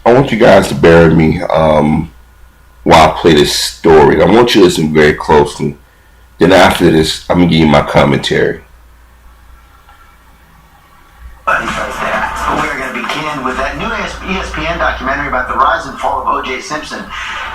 I want you guys to bear with me while I play this story. I want you to listen very closely. Then after this, I'm gonna give you my commentary. We're going to begin with that new ESPN documentary about the rise and fall of O.J. Simpson.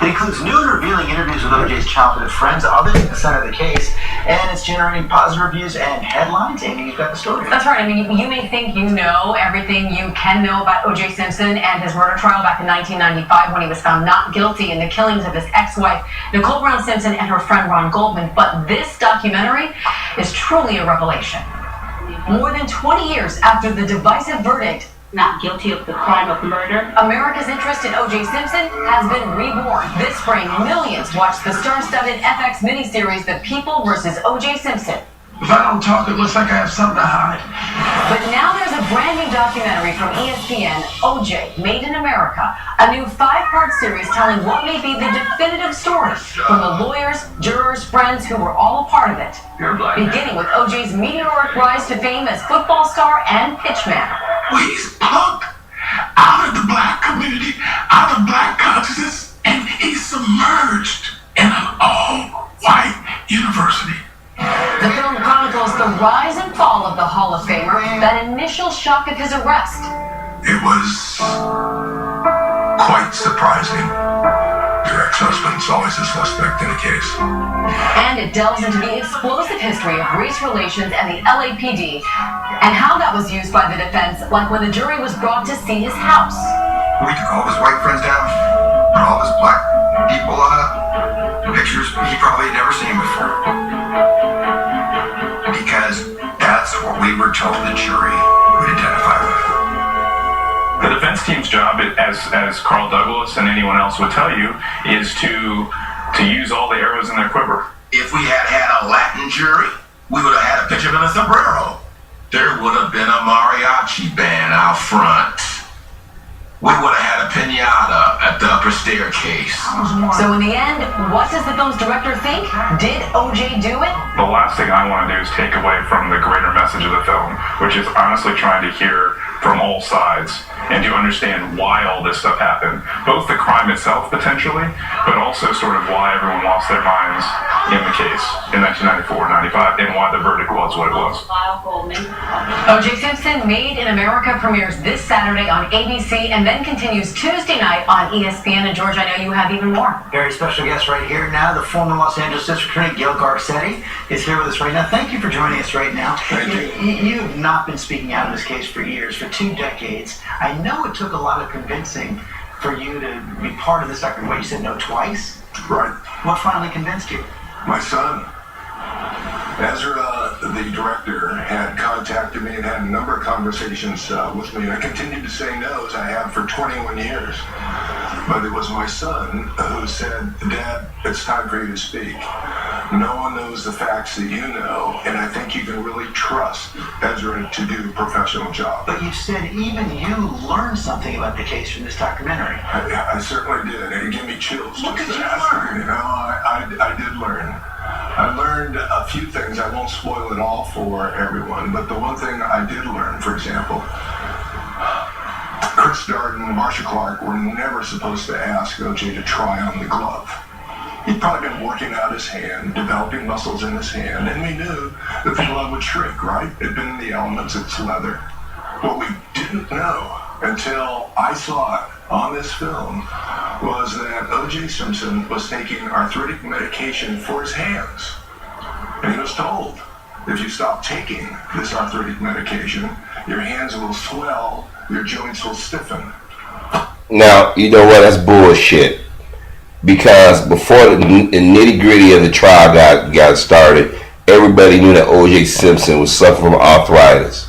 It includes new and revealing interviews with O.J.'s childhood friends, others at the center of the case, and it's generating positive reviews and headlines. Amy, you've got the story. That's right. I mean, you may think you know everything you can know about O.J. Simpson and his murder trial back in 1995 when he was found not guilty in the killings of his ex-wife, Nicole Brown Simpson, and her friend Ron Goldman. But this documentary is truly a revelation. More than 20 years after the divisive verdict, not guilty of the crime of murder, America's interest in O.J. Simpson has been reborn. This spring, millions watched the star-studded FX miniseries The People vs. O.J. Simpson. If I don't talk, it looks like I have something to hide. But now there's a brand new documentary from ESPN, O.J. Made in America, a new 5-part series telling what may be the definitive story from the lawyers, jurors, friends who were all a part of it. Beginning with O.J.'s meteoric rise to fame as football star and pitchman. He's plucked out of the black community, out of black consciousness, and he's submerged in an all-white university. The film chronicles the rise and fall of the Hall of Famer, that initial shock of his arrest. It was quite surprising. Your ex-husband's always a suspect in a case. And it delves into the explosive history of race relations and the LAPD, and how that was used by the defense, like when the jury was brought to see his house. We took all his white friends down, put all his black people pictures he probably had never seen before. Because that's what we were told the jury would identify with. The defense team's job, as Carl Douglas and anyone else would tell you, is to use all the arrows in their quiver. If we had had a Latin jury, we would have had a picture of a sombrero. There would have been a mariachi band out front. We would have had a piñata at the upper staircase. So in the end, what does the film's director think? Did O.J. do it? The last thing I want to do is take away from the greater message of the film, which is honestly trying to hear from all sides and to understand why all this stuff happened. Both the crime itself, potentially, but also sort of why everyone lost their minds in the case in 1994-95 and why the verdict was what it was. O.J. Simpson Made in America premieres this Saturday on ABC and then continues Tuesday night on ESPN. And George, I know you have even more. Very special guest right here now. The former Los Angeles District Attorney Gil Garcetti is here with us right now. Thank you for joining us right now. Thank you. You have not been speaking out in this case for years, for 2 decades. I know it took a lot of convincing for you to be part of this documentary. What, you said no twice? Right. What finally convinced you? My son, Ezra, the director, had contacted me and had a number of conversations with me, and I continued to say no, as I have for 21 years. But it was my son who said, "Dad, it's time for you to speak. No one knows the facts that you know, and I think you can really trust Ezra to do a professional job." But you said even you learned something about the case from this documentary. I certainly did. It gave me chills. What just did to you ask learn? You know, I did learn. I learned a few things. I won't spoil it all for everyone, but the one thing I did learn, for example, Chris Darden and Marcia Clark were never supposed to ask O.J. to try on the glove. He'd probably been working out his hand, developing muscles in his hand, and we knew that the glove would shrink, right? It'd been in the elements, it's leather. What we didn't know until I saw it on this film was that O.J. Simpson was taking arthritic medication for his hands. And he was told, if you stop taking this arthritic medication, your hands will swell, your joints will stiffen. Now, you know what? That's bullshit. Because before the nitty gritty of the trial got started, everybody knew that O.J. Simpson was suffering from arthritis.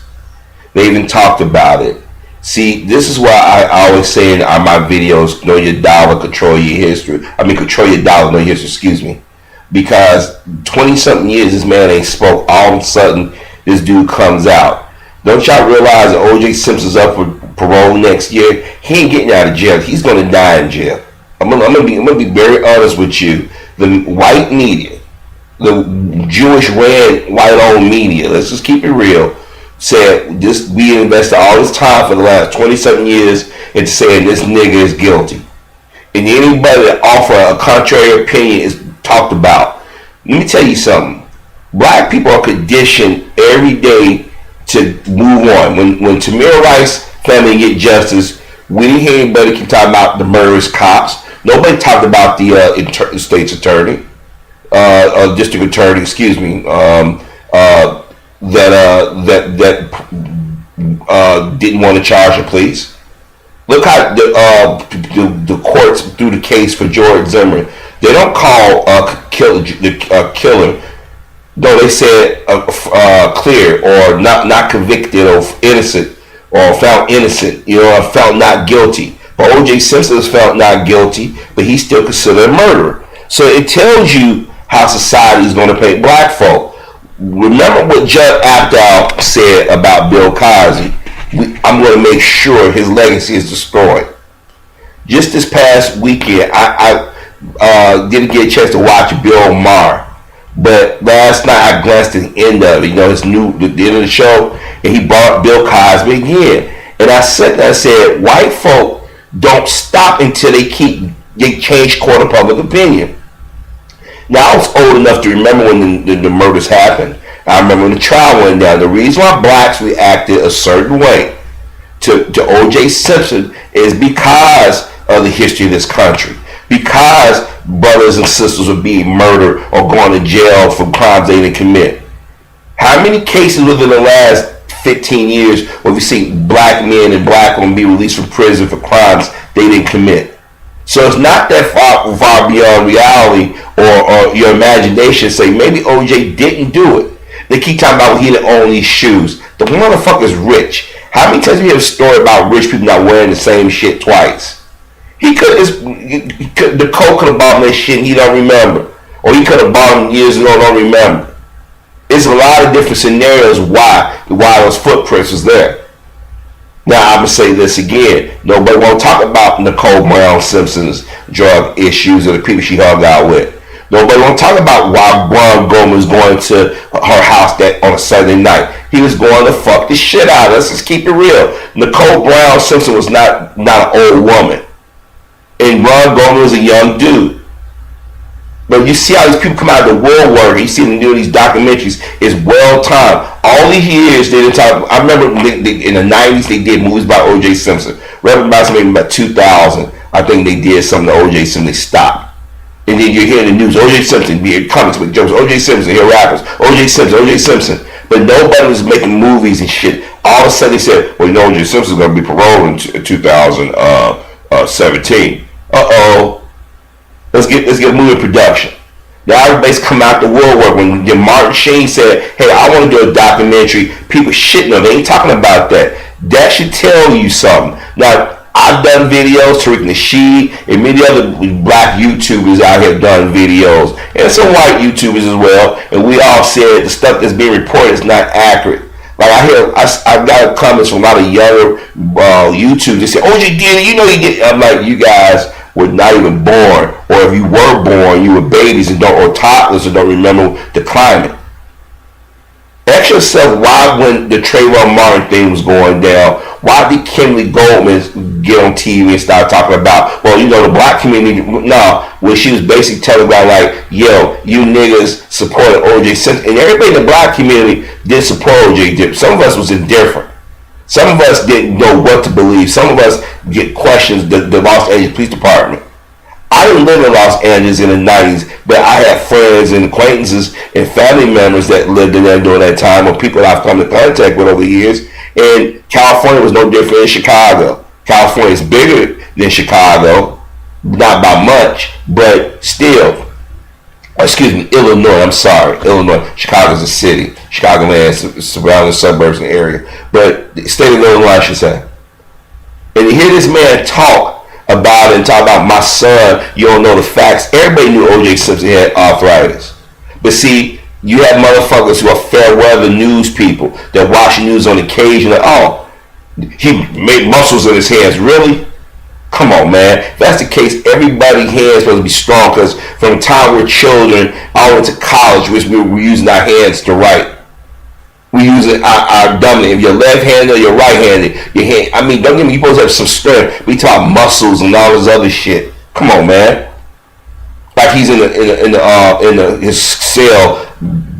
They even talked about it. See, this is why I always say in my videos, know your dollar, control your history. Control your dollar, know your history, excuse me. Because 20-something years, this man ain't spoke. All of a sudden, this dude comes out. Don't y'all realize that O.J. Simpson's up for parole next year? He ain't getting out of jail. He's going to die in jail. I'm gonna be very honest with you. The white media, the Jewish red, white-owned media, let's just keep it real, said this. We invested all this time for the last 27 years into saying this nigga is guilty, and anybody that offer a contrary opinion is talked about. Let me tell you something. Black people are conditioned every day to move on. When Tamir Rice family get justice, we didn't hear anybody keep talking about the murderous cops. Nobody talked about the state's attorney, district attorney, excuse me, that didn't want to charge the police. Look how the courts threw the case for George Zimmerman. They don't call the killer. No, they said clear or not convicted or innocent or found innocent, or found not guilty. But O.J. Simpson was found not guilty, but he's still considered a murderer. So it tells you how society is going to pay black folk. Remember what Judd Apatow said about Bill Cosby. I'm going to make sure his legacy is destroyed. Just this past weekend, I didn't get a chance to watch Bill Maher. But last night I glanced at the end of it, the end of the show, and he brought up Bill Cosby again. And I sat there and said, white folk don't stop until they change court of public opinion. Now, I was old enough to remember when the murders happened. I remember when the trial went down. The reason why blacks reacted a certain way to O.J. Simpson is because of the history of this country. Because brothers and sisters are being murdered or going to jail for crimes they didn't commit. How many cases within the last 15 years where we see black men and black women be released from prison for crimes they didn't commit? So it's not that far beyond reality or your imagination. Say maybe OJ didn't do it. They keep talking about he didn't own these shoes. The motherfucker's rich. How many times have you heard a story about rich people not wearing the same shit twice? The Coke could have bought him that shit and he don't remember. Or he could have bought him years ago and don't remember. It's a lot of different scenarios why those footprints was there. Now I'm gonna say this again. Nobody won't talk about Nicole Brown Simpson's drug issues or the people she hung out with. Nobody won't talk about why Ron Goldman was going to her house on a Sunday night. He was going to fuck the shit out of us. Let's keep it real. Nicole Brown Simpson was not an old woman. And Ron Goldman was a young dude. But you see how these people come out of the woodwork. You see them doing these documentaries. It's well timed. All these years they didn't talk. I remember in the 90s they did movies about O.J. Simpson. Right about maybe about 2000, I think they did something to O.J. Simpson. They stopped. And then you hear in the news, O.J. Simpson, be comics with jokes, O.J. Simpson, hear rappers, O.J. Simpson, O.J. Simpson. But nobody was making movies and shit. All of a sudden they said, well, O.J. Simpson's going to be paroled in 2017. Uh-oh. Let's get a movie production. Now everybody's come out the woodwork. When Martin Sheen said, hey, I want to do a documentary, people shitting on it. They ain't talking about that. That should tell you something. Now, I've done videos, Tariq Nasheed, and many other black YouTubers out here have done videos. And some white YouTubers as well. And we all said the stuff that's being reported is not accurate. Like I've got comments from a lot of younger YouTubers. They say, OJ did it, he did. I'm like, you guys were not even born, or if you were born, you were babies or toddlers and don't remember the climate. Ask yourself why, when the Trayvon Martin thing was going down, why did Kimberly Goldman get on TV and start talking about, the black community? No, when she was basically telling about like, yo, you niggas supported O.J. Simpson, and everybody in the black community did support O.J. Some of us was indifferent. Some of us didn't know what to believe. Some of us get questions the Los Angeles Police Department. I didn't live in Los Angeles in the 90s, but I had friends and acquaintances and family members that lived in there during that time, or people I've come into contact with over the years. And California was no different than Chicago. California is bigger than Chicago, not by much, but still. Illinois, I'm sorry. Illinois. Chicago's a city. Chicagoland is surrounding suburbs and area. But the state of Illinois, I should say. And you hear this man talk about it and talk about my son, you don't know the facts. Everybody knew O.J. Simpson had arthritis. But see, you have motherfuckers who are fair weather news people that watch the news on occasion. He made muscles in his hands. Really? Come on, man. If that's the case, everybody's hands supposed to be strong, because from the time we were children all the way to college, we were using our hands to write. We use it our dominant. If you're left-handed or you're right-handed, your hand. I mean, don't get me. You're supposed to have some strength. We talk muscles and all this other shit. Come on, man. Like he's in his cell,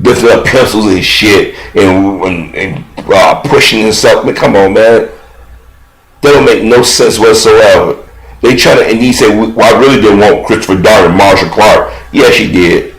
lifting up pencils and shit, and pushing himself. I mean, come on, man. That don't make no sense whatsoever. They try to, and he said, well, I really didn't want Christopher Dart and Marsha Clark. Yes, you did.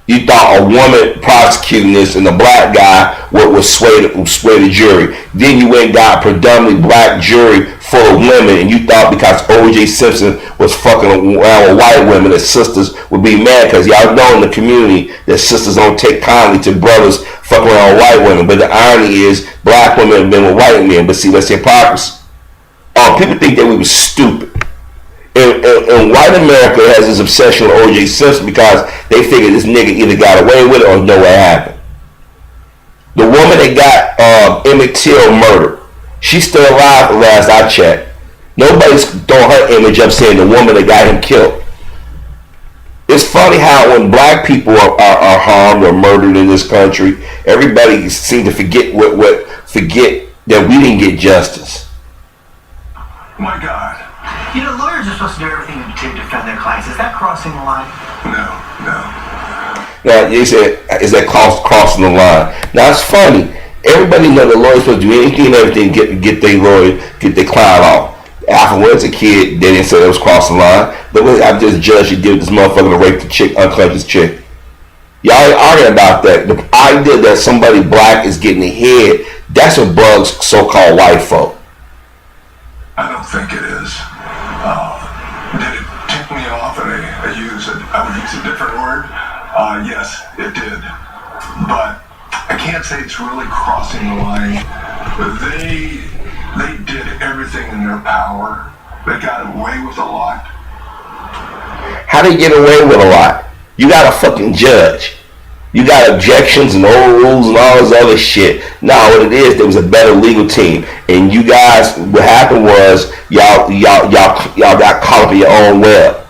You thought a woman prosecuting this and a black guy would sway the jury. Then you went and got a predominantly black jury full of women, and you thought because O.J. Simpson was fucking around with white women that sisters would be mad, because y'all know in the community that sisters don't take kindly to brothers fucking around with white women. But the irony is black women have been with white men. But see, that's hypocrisy. People think that we were stupid. And white America has this obsession with O.J. Simpson because they figure this nigga either got away with it or know what happened. The woman that got Emmett Till murdered, she's still alive last I checked. Nobody's throwing her image up saying the woman that got him killed. It's funny how when black people are harmed or murdered in this country, everybody seems to forget that we didn't get justice. My God. You know, lawyers are supposed to do everything to defend their clients. Is that crossing the line? No. Now, you said, is that crossing the line? Now, it's funny. Everybody knows the lawyer's supposed to do anything and everything to get their lawyer, get their client off. After when it's a kid, they didn't say it was crossing the line. But I just judged you did this motherfucker to rape the chick, unconscious chick. Y'all ain't arguing about that. The idea that somebody black is getting ahead, that's what bugs so-called white folk. I don't think it is. Did it tick me off? And I would use a different word. Yes, it did. But I can't say it's really crossing the line. They did everything in their power. They got away with a lot. How do you get away with a lot? You got a fucking judge. You got objections and overrules and all this other shit. No, what it is, there was a better legal team, and you guys. What happened was y'all got caught up in your own web.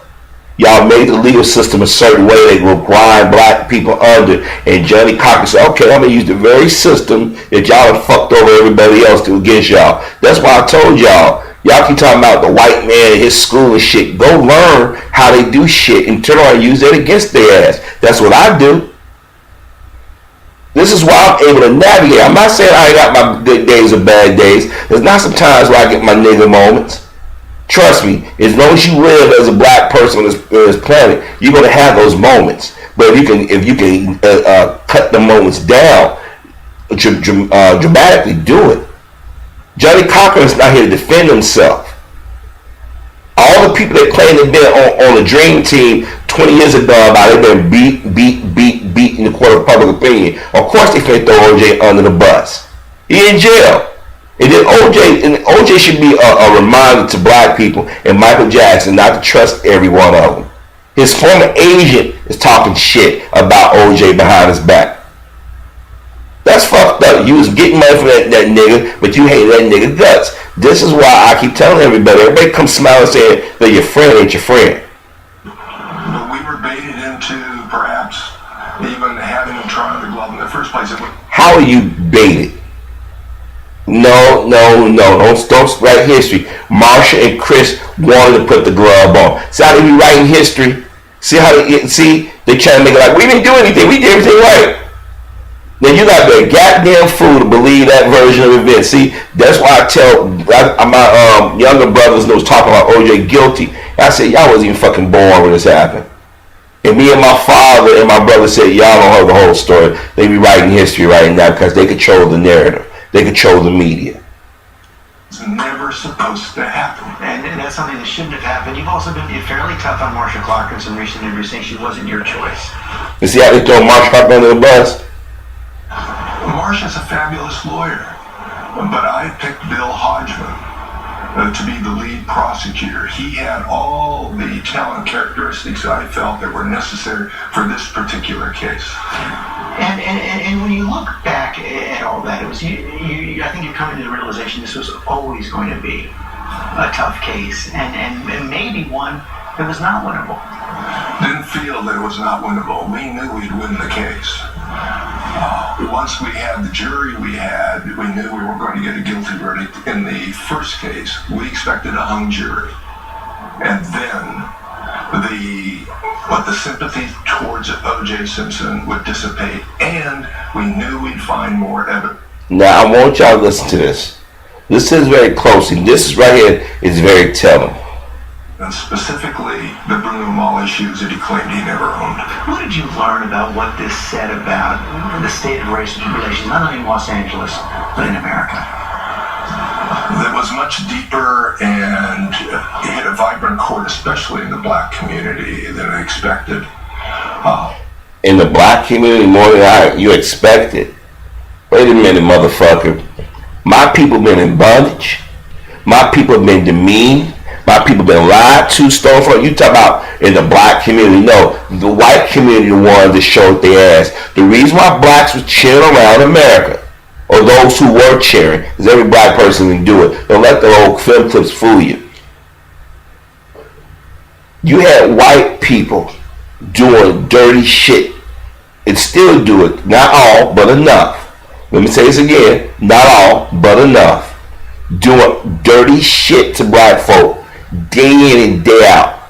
Y'all made the legal system a certain way that will grind black people under. And Johnny Cochran said, "Okay, I'm gonna use the very system that y'all have fucked over everybody else to against y'all." That's why I told y'all. Y'all keep talking about the white man and his school and shit. Go learn how they do shit and turn around and use that against their ass. That's what I do. This is why I'm able to navigate. I'm not saying I ain't got my good days or bad days. There's not some times where I get my nigga moments. Trust me, as long as you live as a black person on this planet, you're gonna have those moments. But if you can cut the moments down, dramatically do it. Johnny Cochran is not here to defend himself. All the people that claim they've been on the dream team 20 years ago about it, they've been beat in the court of public opinion. Of course they can't throw OJ under the bus. He in jail. And then OJ should be a reminder to black people and Michael Jackson not to trust every one of them. His former agent is talking shit about OJ behind his back. That's fucked up. You was getting money from that nigga, but you hate that nigga guts. This is why I keep telling everybody. Everybody come smiling saying that your friend ain't your friend. But we were baited into perhaps even having him try on the glove in the first place. How are you baited? No. Don't write history. Marsha and Chris wanted to put the glove on. See how they be writing history? See they trying to make it like we didn't do anything. We did everything right. Then you got that goddamn fool to believe that version of events. See, that's why I tell my younger brothers was talking about OJ guilty. I said, y'all wasn't even fucking born when this happened. And me and my father and my brother said, y'all don't know the whole story. They be writing history right now because they control the narrative. They control the media. It's never supposed to happen. And that's something that shouldn't have happened. You've also been fairly tough on Marsha Clark in some recent interviews, saying she wasn't your choice. You see how they throw Marsha Clark under the bus? Marsha's a fabulous lawyer, but I picked Bill Hodgman to be the lead prosecutor. He had all the talent characteristics I felt that were necessary for this particular case. And when you look back at all that, it was I think you come into the realization this was always going to be a tough case, and maybe one that was not winnable. Didn't feel that it was not winnable. We knew we'd win the case. Once we had the jury we knew we weren't going to get a guilty verdict in the first case. We expected a hung jury. And then the sympathy towards O.J. Simpson would dissipate, and we knew we'd find more evidence. Now, I want y'all to listen to this. Listen very closely. This right here is very telling. And specifically, the Bruno Mall issues that he claimed he never owned. What did you learn about what this said about the state of race relations, not only in Los Angeles, but in America? That was much deeper, and it hit a vibrant chord, especially in the black community, than I expected. In the black community, more than you expected? Wait a minute, motherfucker. My people been in bondage. My people have been demeaned. My people been lied to, stolen from. You talk about in the black community. No, the white community the one that showed their ass. The reason why blacks was cheering around America, or those who were cheering, because every black person can do it. Don't let the old film clips fool you. You had white people doing dirty shit, and still do it. Not all, but enough. Let me say this again. Not all, but enough. Doing dirty shit to black folk, day in and day out.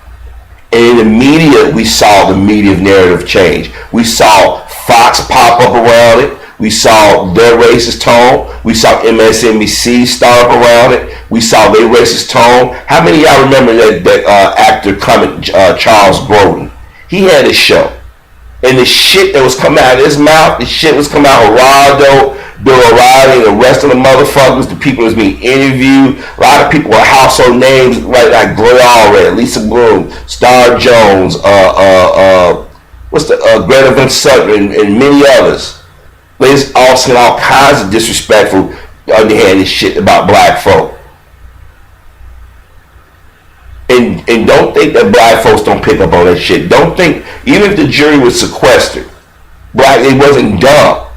And in the media, we saw the media narrative change. We saw Fox pop up around it. We saw their racist tone. We saw MSNBC start up around it. We saw their racist tone. How many of y'all remember that actor comic Charles Grodin? He had a show. And the shit that was coming out of his mouth, the shit was coming out of Geraldo, Bill O'Reilly, and the rest of the motherfuckers, the people that was being interviewed. A lot of people with household names, right, like Gloria Allred, Lisa Bloom, Star Jones, Greta Van Sutton, and many others. They just all saying all kinds of disrespectful, underhanded shit about black folk. And don't think that black folks don't pick up on that shit. Don't think, even if the jury was sequestered, it wasn't dumb.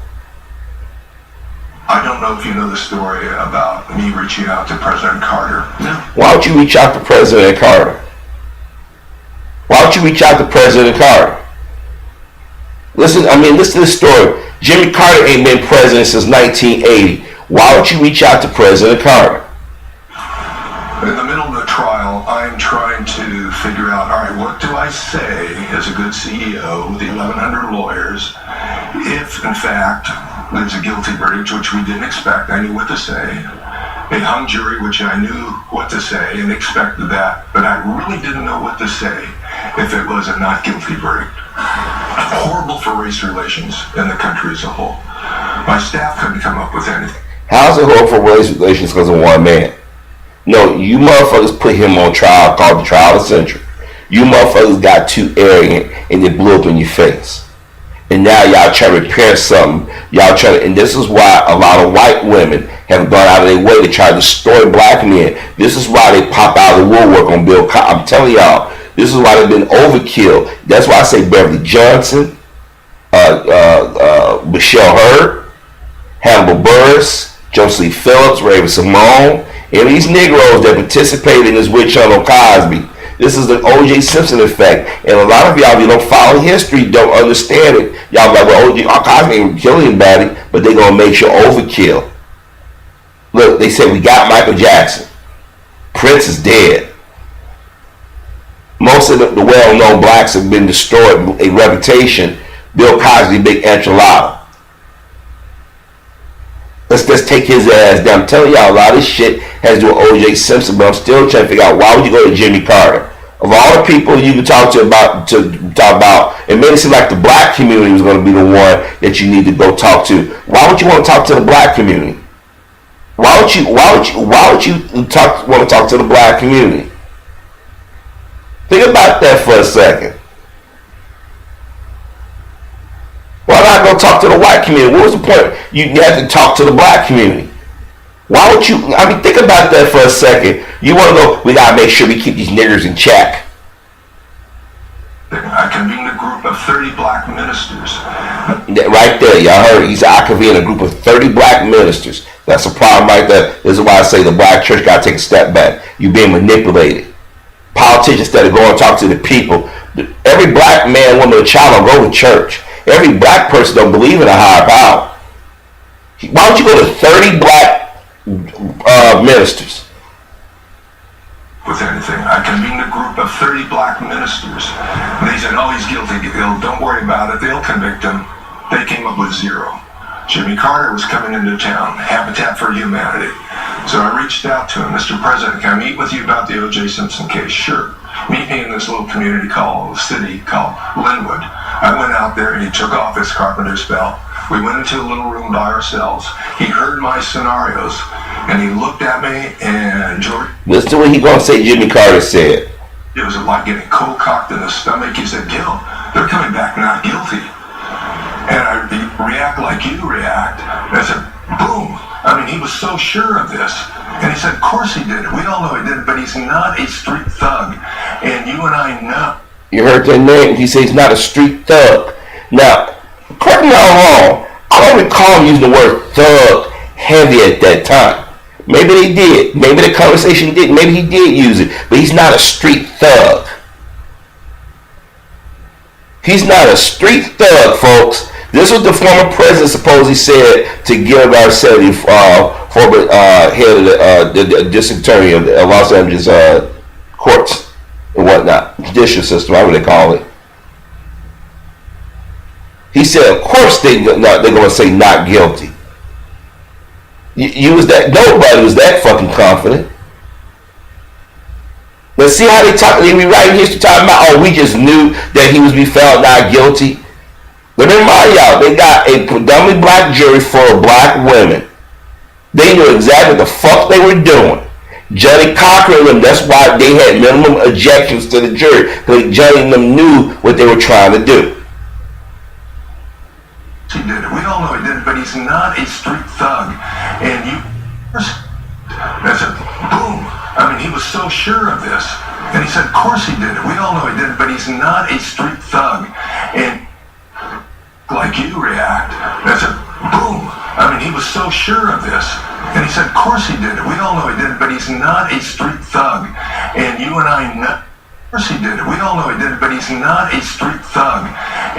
I don't know if you know the story about me reaching out to President Carter. No. Why don't you reach out to President Carter? Why don't you reach out to President Carter? Listen to this story. Jimmy Carter ain't been president since 1980. Why don't you reach out to President Carter? In the middle of the trial, I'm trying to figure out, all right, what do I say as a good CEO with 1,100 lawyers if, in fact, there's a guilty verdict, which we didn't expect. I knew what to say. A hung jury, which I knew what to say and expected that, but I really didn't know what to say if it was a not guilty verdict. Horrible for race relations in the country as a whole. My staff couldn't come up with anything. How's it horrible for race relations because of one man? No, you motherfuckers put him on trial, called the trial of the century. You motherfuckers got too arrogant and they blew up in your face. And now y'all try to repair something. And this is why a lot of white women have gone out of their way to try to destroy black men. This is why they pop out of the woodwork on Bill Cosby. I'm telling y'all, this is why they've been overkill. That's why I say Beverly Johnson, Michelle Hurd, Hannibal Buress, Josie Phillips, Raven Simone, and these Negroes that participated in this witch hunt on Cosby. This is the O.J. Simpson effect. And a lot of y'all, if you don't follow history, don't understand it. Y'all be like, well, O.J. Cosby ain't killing anybody, but they're going to make sure overkill. Look, they said we got Michael Jackson. Prince is dead. Most of the well-known blacks have been destroyed. A reputation. Bill Cosby, big enchilada. Let's just take his ass down. I'm telling y'all, a lot of this shit has to do with O.J. Simpson, but I'm still trying to figure out why would you go to Jimmy Carter? Of all the people you can talk about, it made it seem like the black community was going to be the one that you need to go talk to. Why would you want to talk to the black community? Why would you want to talk to the black community? Think about that for a second. Why not go talk to the white community? What was the point? You had to talk to the black community. Why would you? Think about that for a second. You want to go, we got to make sure we keep these niggers in check. I convened a group of 30 black ministers. Right there, y'all heard. He said, I convened a group of 30 black ministers. That's a problem right there. This is why I say the black church got to take a step back. You're being manipulated. Politicians, instead of going and talk to the people, every black man, woman, or child will go to church. Every black person don't believe in a higher power. Why don't you go to 30 black ministers? With anything. I convened a group of 30 black ministers. And they said, oh, he's guilty. Don't worry about it. They'll convict him. They came up with 0. Jimmy Carter was coming into town, Habitat for Humanity. So I reached out to him, Mr. President, can I meet with you about the O.J. Simpson case? Sure. Meet me in this little city called Linwood. I went out there and he took off his carpenter's belt. We went into a little room by ourselves. He heard my scenarios and he looked at me and George. Listen to what he gonna say Jimmy Carter said. It was like getting cold cocked in the stomach. He said, Gil, they're coming back not guilty. And I react like you react. And I said, boom. I mean, he was so sure of this. And he said, of course he did it. We all know he did it, but he's not a street thug. And you and I know. You heard that name? He said he's not a street thug. Now, correct me if I'm wrong. I don't recall him using the word thug heavy at that time. Maybe they did. Maybe the conversation did. Maybe he did use it. But he's not a street thug. He's not a street thug, folks. This was the former president supposedly said to Gil Garcetti, former head of the district attorney of the Los Angeles courts and whatnot, judicial system, whatever they call it. He said, of course they're going to say not guilty. You was that, nobody was that fucking confident. But see how they talk, they be writing history talking about, oh, we just knew that he was be found not guilty. Let me remind y'all, they got a predominantly black jury full of black women. They knew exactly what the fuck they were doing. Johnny Cochran and them, that's why they had minimum objections to the jury. Because Johnny and them knew what they were trying to do. He did it. We all know he did it, but he's not a street thug. And you, I said, boom. I mean, he was so sure of this. And he said, of course he did it. We all know he did it, but he's not a street thug. And like you react, I said, boom. I mean, he was so sure of this. And he said, of course he did it. We all know he did it, but he's not a street thug. And you and I know, of course he did it. We all know he did it, but he's not a street thug.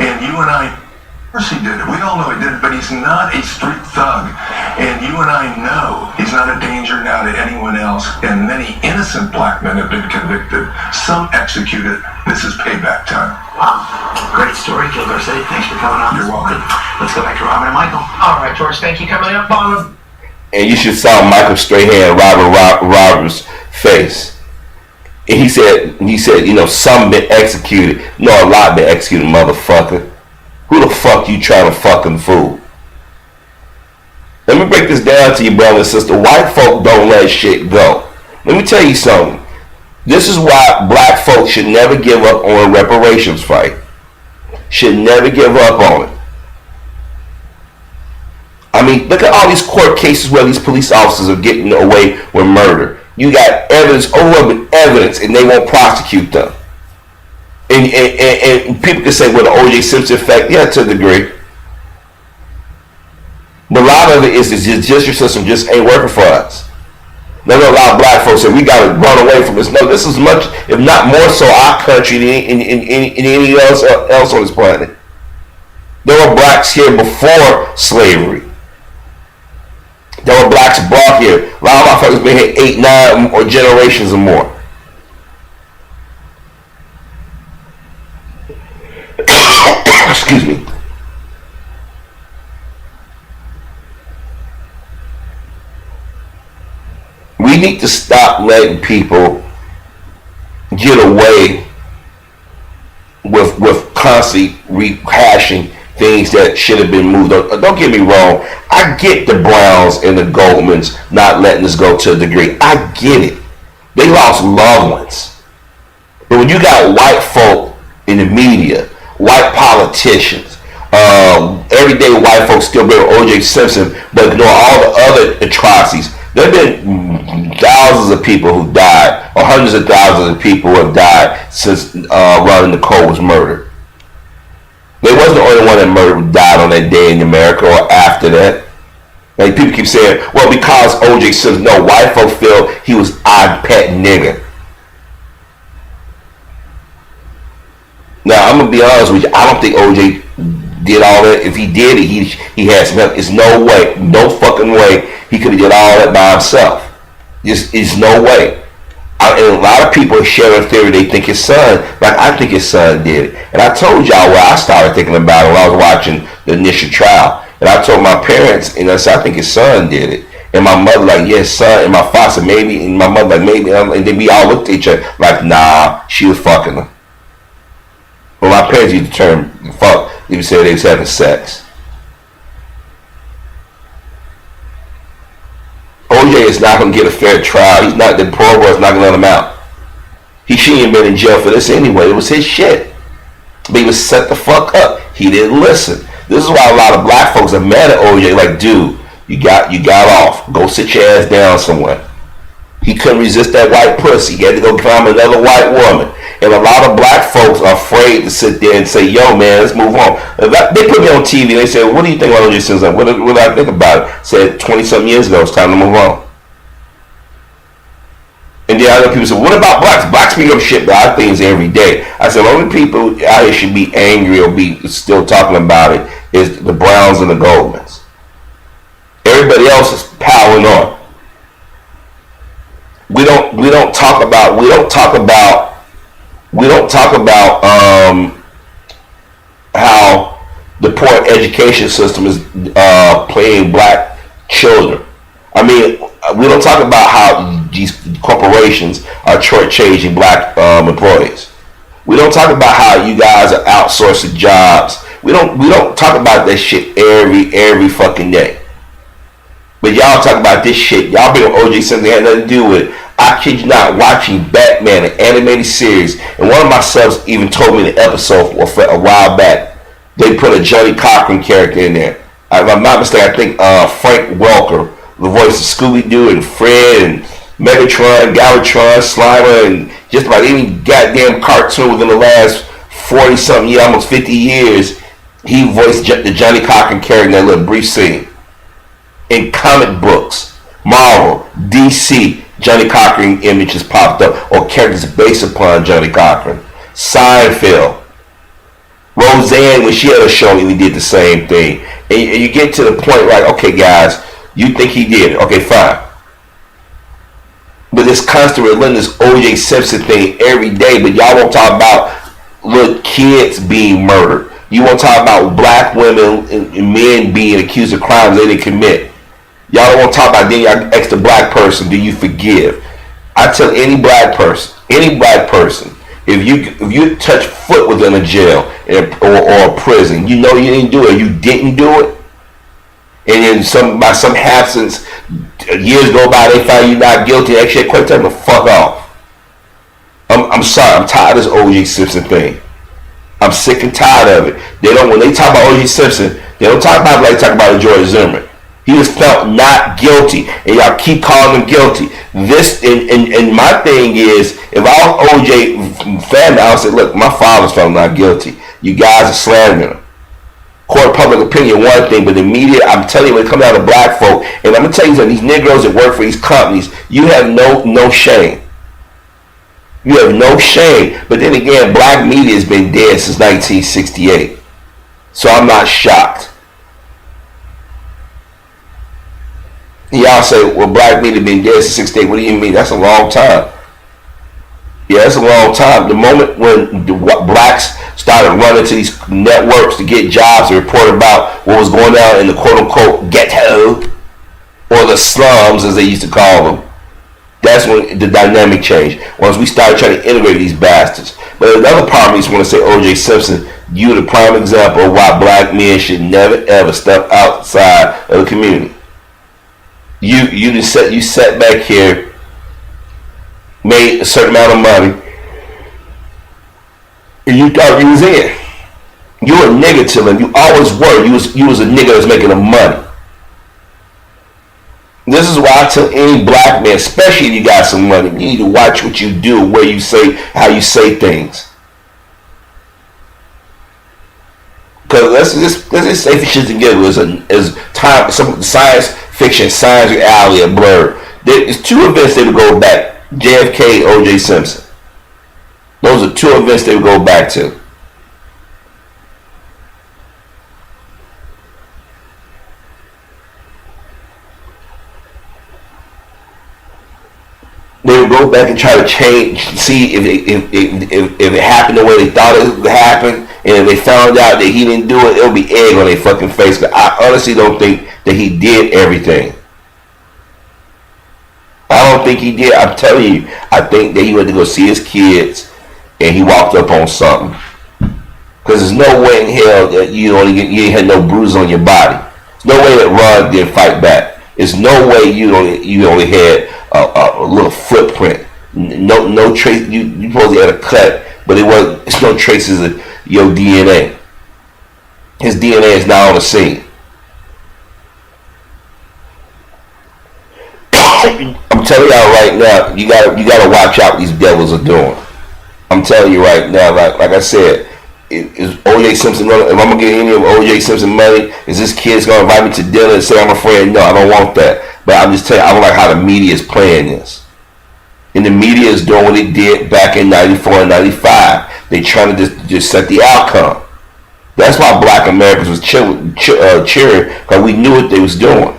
And you and I, of course he did it. We all know he did it, but he's not a street thug. And you and I know he's not a danger now to anyone else. And many innocent black men have been convicted. Some executed. This is payback time. Wow. Great story, Gil Garcetti. Thanks for coming on. You're welcome. Let's go back to Robin and Michael. All right, George, thank you. Coming up on... And you should saw Michael Strahan, Robert's face. And he said, you know, some been executed. No, a lot been executed, motherfucker. Who the fuck you trying to fucking fool? Let me break this down to you, brother and sister. White folk don't let shit go. Let me tell you something. This is why black folks should never give up on a reparations fight. Should never give up on it. I mean, look at all these court cases where these police officers are getting away with murder. You got evidence, overwhelming evidence, and they won't prosecute them. And people can say, well, the O.J. Simpson effect, yeah, to a degree. But a lot of it is the judicial system just ain't working for us. There's a lot of black folks say we got to run away from this. No, this is much, if not more so, our country than anything else on this planet. There were blacks here before slavery. There were blacks brought here. A lot of our folks been here 8, 9 or generations or more. Excuse me. We need to stop letting people get away with constantly rehashing things that should have been moved on. Don't get me wrong. I get the Browns and the Goldmans not letting this go to a degree. I get it. They lost loved ones. But when you got white folk in the media, white politicians, everyday white folks still bring O.J. Simpson, but ignore all the other atrocities. There have been thousands of people who died, or hundreds of thousands of people who have died since Ron Nicole was murdered. They wasn't the only one that died on that day in America or after that. Like people keep saying, well, because O.J. Simpson, no, white folks feel he was odd pet nigger. Now, I'm going to be honest with you. I don't think O.J. did all that. If he did it, he had some help. It's no way, no fucking way he could have did all that by himself. It's no way. And a lot of people share a theory. They think his son, like I think his son did it. And I told y'all where I started thinking about it when I was watching the initial trial. And I told my parents, and I said, I think his son did it. And my mother like, yes, son. And my father said, maybe. And my mother like, maybe. And then we all looked at each other like, nah, she was fucking him. Well, my parents used the term fuck. They would say they was having sex. OJ is not going to get a fair trial. He's not, the parole board's not going to let him out. He shouldn't have been in jail for this anyway. It was his shit. But he was set the fuck up. He didn't listen. This is why a lot of black folks are mad at OJ. Like, dude, you got off. Go sit your ass down somewhere. He couldn't resist that white pussy. He had to go climb another white woman. And a lot of black folks are afraid to sit there and say, yo, man, let's move on. They put me on TV. They said, what do you think about O.J. Simpson? What do I think about it? Said 20-something years ago, it's time to move on. And then other people say, what about blacks? Blacks speak up shit about things every day. I said, the only people out here should be angry or be still talking about it is the Browns and the Goldmans. Everybody else is piling on. We don't talk about how the poor education system is playing black children. I mean, we don't talk about how these corporations are short-changing black employees. We don't talk about how you guys are outsourcing jobs. We don't talk about that shit every fucking day. But y'all talk about this shit. Y'all bring up O.J. Simpson, had nothing to do with it. I kid you not, watching Batman, an animated series, and one of my subs even told me the episode a while back. They put a Johnny Cochran character in there. If I'm not mistaken, I think Frank Welker, the voice of Scooby-Doo and Fred and Megatron, Galvatron, Slimer, and just about any goddamn cartoon within the last 40-something years, almost 50 years, he voiced the Johnny Cochran character in that little brief scene. In comic books, Marvel, DC, Johnny Cochran images popped up, or characters based upon Johnny Cochran. Seinfeld, Roseanne, when she had a show, we did the same thing. And you get to the point like, okay, guys, you think he did it? Okay, fine. But this constant relentless O.J. Simpson thing every day, but y'all won't talk about little kids being murdered. You won't talk about black women and men being accused of crimes they didn't commit. Y'all don't want to talk about, then y'all ask the black person, do you forgive? I tell any black person, if you touch foot within a jail or a prison, you know you didn't do it, you didn't do it, and then by some absence, years go by, they find you not guilty, actually quit telling them to fuck off. I'm sorry, I'm tired of this O.J. Simpson thing. I'm sick and tired of it. When they talk about O.J. Simpson, they don't talk about it like they talk about George Zimmerman. He was felt not guilty, and y'all keep calling him guilty. This and my thing is, if I was OJ fan, I would say, look, my father's found not guilty. You guys are slandering him. Court of public opinion, one thing, but the media, I'm telling you, when it comes out of black folk, and I'm gonna tell you something, these Negroes that work for these companies, you have no shame. You have no shame. But then again, black media has been dead since 1968, so I'm not shocked. Y'all say, well, black media been dead since 68. What do you mean? That's a long time. Yeah, that's a long time. The moment when the blacks started running to these networks to get jobs and report about what was going on in the quote-unquote ghetto, or the slums, as they used to call them, that's when the dynamic changed. Once we started trying to integrate these bastards. But another part of me just want to say, O.J. Simpson, you're the prime example of why black men should never, ever step outside of the community. You sat back here, made a certain amount of money, and you thought you was in. You were a nigga till him. You always were. You was a nigga that was making the money. This is why I tell any black man, especially if you got some money, you need to watch what you do, where you say, how you say things. Because let's just say for shit together is time. Some science fiction, science reality are blurred. There's two events they would go back: JFK, O.J. Simpson. Those are two events they would go back to. go back and try to see if it happened the way they thought it would happen, and if they found out that he didn't do it, it'll be egg on their fucking face. But I honestly don't think that he did everything. I don't think he did. I'm telling you, I think that he went to go see his kids, and he walked up on something. Because there's no way in hell that you ain't had no bruise on your body. There's no way that Ron didn't fight back. There's no way you only had a little footprint. No trace. You supposedly had a cut, but it's no traces of your DNA. His DNA is now on the scene. I'm telling y'all right now, you gotta watch out what these devils are doing. I'm telling you right now, like I said, is O.J. Simpson if I'm gonna get any of O.J. Simpson money, is this kid's gonna invite me to dinner and say I'm a friend? No, I don't want that. But I'm just telling you, I don't like how the media is playing this. And the media is doing what it did back in 94 and 95. They trying to just set the outcome. That's why black Americans was cheering, because we knew what they was doing.